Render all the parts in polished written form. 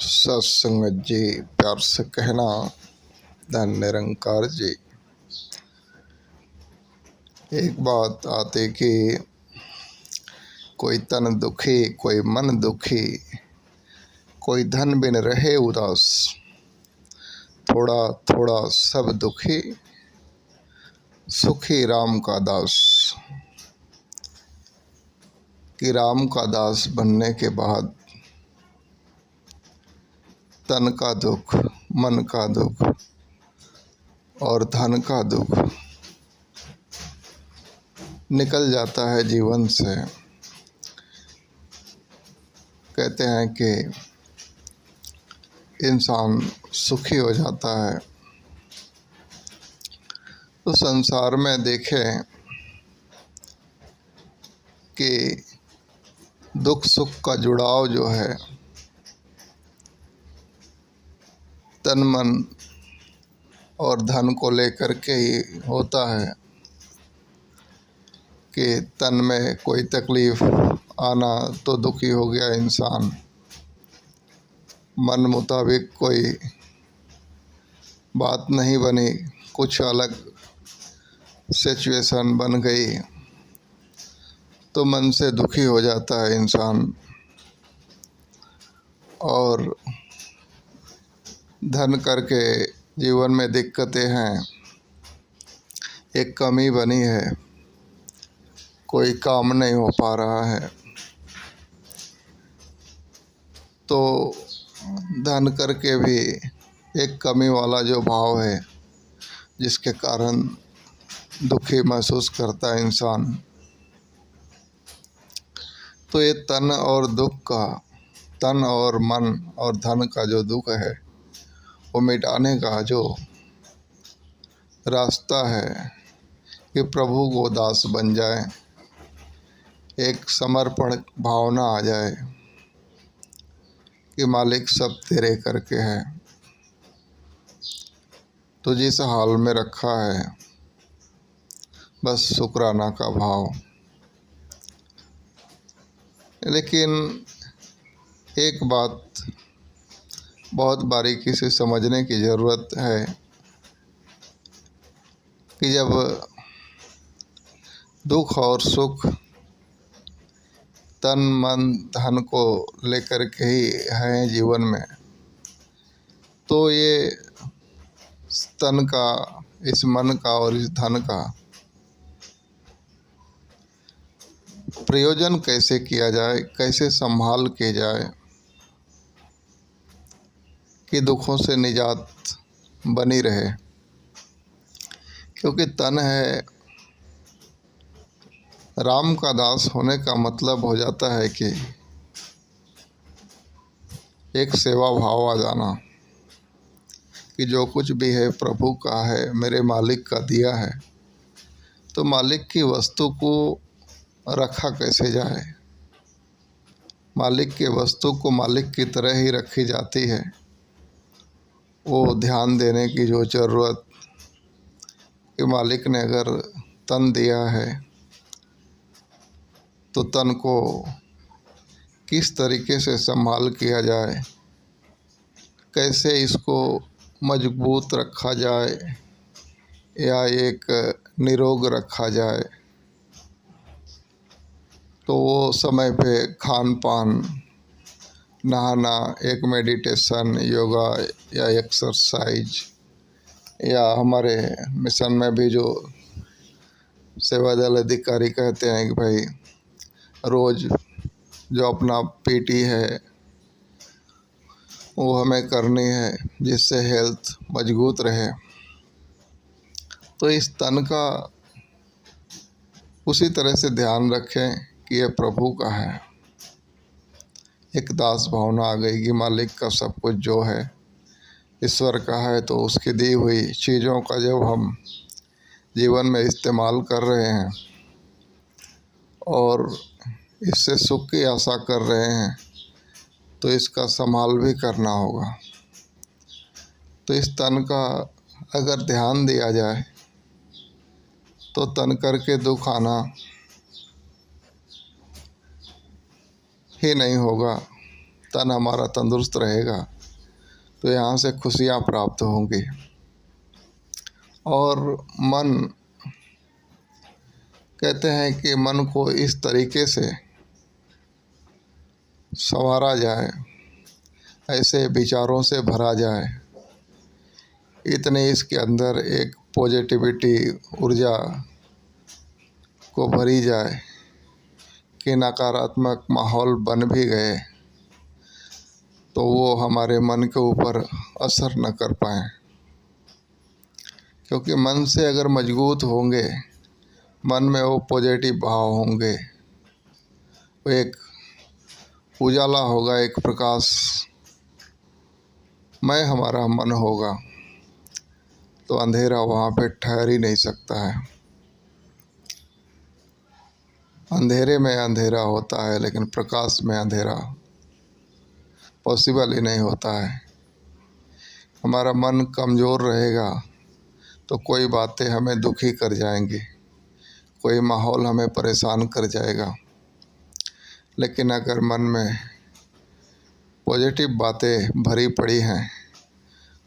सत्संगत जी, प्यार से कहना धन निरंकार जी। एक बात आती कि कोई तन दुखी, कोई मन दुखी, कोई धन बिन रहे उदास, थोड़ा थोड़ा सब दुखी, सुखी राम का दास। कि राम का दास बनने के बाद तन का दुख, मन का दुख और धन का दुख निकल जाता है जीवन से। कहते हैं कि इंसान सुखी हो जाता है। तो संसार में देखें कि दुख सुख का जुड़ाव जो है तन मन और धन को लेकर के ही होता है। कि तन में कोई तकलीफ आना तो दुखी हो गया इंसान, मन मुताबिक कोई बात नहीं बनी, कुछ अलग सिचुएशन बन गई तो मन से दुखी हो जाता है इंसान। और धन करके जीवन में दिक्कतें हैं, एक कमी बनी है, कोई काम नहीं हो पा रहा है, तो धन करके भी एक कमी वाला जो भाव है जिसके कारण दुखी महसूस करता है इंसान। तो ये तन और दुख का, तन और मन और धन का जो दुख है वो मिटाने का जो रास्ता है कि प्रभु को दास बन जाए, एक समर्पण भावना आ जाए कि मालिक सब तेरे करके है, तो जिस हाल में रखा है बस शुक्राना का भाव। लेकिन एक बात बहुत बारीकी से समझने की ज़रूरत है कि जब दुख और सुख तन मन धन को लेकर के ही हैं जीवन में, तो ये तन का, इस मन का और इस धन का प्रयोजन कैसे किया जाए, कैसे संभाल के जाए कि दुखों से निजात बनी रहे। क्योंकि तन है, राम का दास होने का मतलब हो जाता है कि एक सेवा भाव आ जाना कि जो कुछ भी है प्रभु का है, मेरे मालिक का दिया है, तो मालिक की वस्तु को रखा कैसे जाए। मालिक के वस्तु को मालिक की तरह ही रखी जाती है। वो ध्यान देने की जो ज़रूरत कि मालिक ने अगर तन दिया है तो तन को किस तरीके से संभाल किया जाए, कैसे इसको मजबूत रखा जाए या एक निरोग रखा जाए। तो वो समय पे खान पान, नहाना, एक मेडिटेशन, योगा या एक्सरसाइज, या हमारे मिशन में भी जो सेवा दल अधिकारी कहते हैं कि भाई रोज़ जो अपना पीटी है वो हमें करनी है जिससे हेल्थ मजबूत रहे। तो इस तन का उसी तरह से ध्यान रखें कि ये प्रभु का है। एक दास भावना आ गई कि मालिक का सब कुछ जो है ईश्वर का है, तो उसकी दी हुई चीज़ों का जब हम जीवन में इस्तेमाल कर रहे हैं और इससे सुख की आशा कर रहे हैं तो इसका संभाल भी करना होगा। तो इस तन का अगर ध्यान दिया जाए तो तन करके दुख आना ही नहीं होगा, तन हमारा तंदुरुस्त रहेगा तो यहाँ से खुशियाँ प्राप्त होंगी। और मन, कहते हैं कि मन को इस तरीके से संवारा जाए, ऐसे विचारों से भरा जाए, इतने इसके अंदर एक पॉजिटिविटी ऊर्जा को भरी जाए कि नकारात्मक माहौल बन भी गए तो वो हमारे मन के ऊपर असर न कर पाए। क्योंकि मन से अगर मजबूत होंगे, मन में वो पॉजिटिव भाव होंगे, वो एक उजाला होगा, एक प्रकाश में हमारा मन होगा, तो अंधेरा वहाँ पे ठहर ही नहीं सकता है। अंधेरे में अंधेरा होता है लेकिन प्रकाश में अंधेरा पॉसिबल ही नहीं होता है। हमारा मन कमज़ोर रहेगा तो कोई बातें हमें दुखी कर जाएंगी, कोई माहौल हमें परेशान कर जाएगा। लेकिन अगर मन में पॉजिटिव बातें भरी पड़ी हैं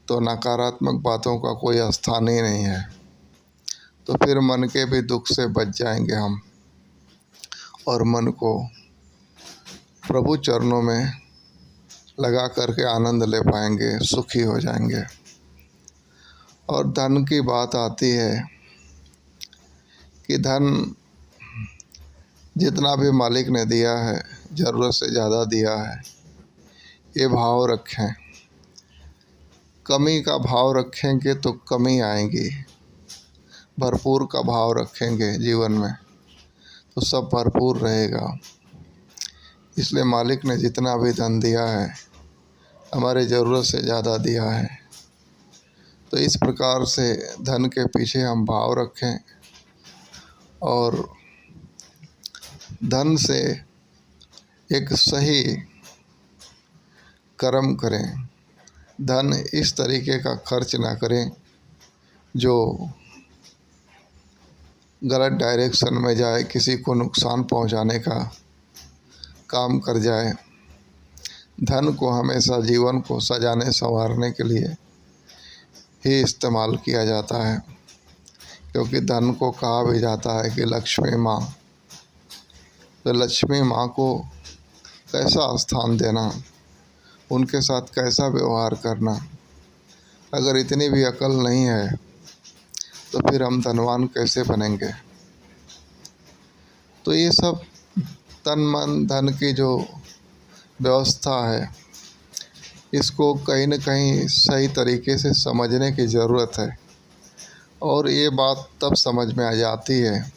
तो नकारात्मक बातों का कोई स्थान ही नहीं है। तो फिर मन के भी दुख से बच जाएंगे हम और मन को प्रभु चरणों में लगा करके आनंद ले पाएंगे, सुखी हो जाएंगे। और धन की बात आती है कि धन जितना भी मालिक ने दिया है, ज़रूरत से ज़्यादा दिया है, ये भाव रखें। कमी का भाव रखेंगे तो कमी आएगी, भरपूर का भाव रखेंगे जीवन में तो सब भरपूर रहेगा। इसलिए मालिक ने जितना भी धन दिया है, हमारे ज़रूरत से ज़्यादा दिया है। तो इस प्रकार से धन के पीछे हम भाव रखें और धन से एक सही कर्म करें। धन इस तरीके का खर्च ना करें जो गलत डायरेक्शन में जाए, किसी को नुकसान पहुंचाने का काम कर जाए। धन को हमेशा जीवन को सजाने संवारने के लिए ही इस्तेमाल किया जाता है। क्योंकि धन को कहा भी जाता है कि लक्ष्मी माँ, तो लक्ष्मी माँ को कैसा स्थान देना, उनके साथ कैसा व्यवहार करना, अगर इतनी भी अकल नहीं है तो फिर हम धनवान कैसे बनेंगे। तो ये सब तन मन धन की जो व्यवस्था है, इसको कहीं न कहीं सही तरीके से समझने की ज़रूरत है। और ये बात तब समझ में आ जाती है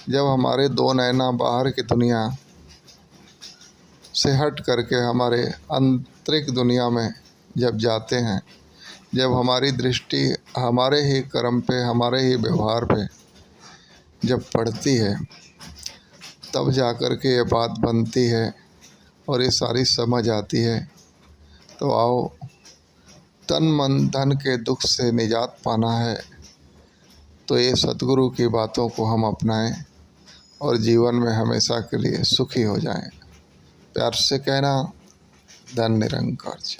जब हमारे दो नैना बाहर की दुनिया से हट करके हमारे आंतरिक दुनिया में जब जाते हैं, जब हमारी दृष्टि हमारे ही कर्म पे, हमारे ही व्यवहार पे जब पड़ती है, तब जा कर के ये बात बनती है और ये सारी समझ आती है। तो आओ, तन मन धन के दुख से निजात पाना है तो ये सतगुरु की बातों को हम अपनाएं और जीवन में हमेशा के लिए सुखी हो जाएं। प्यार से कहना, धन निरंकार जी।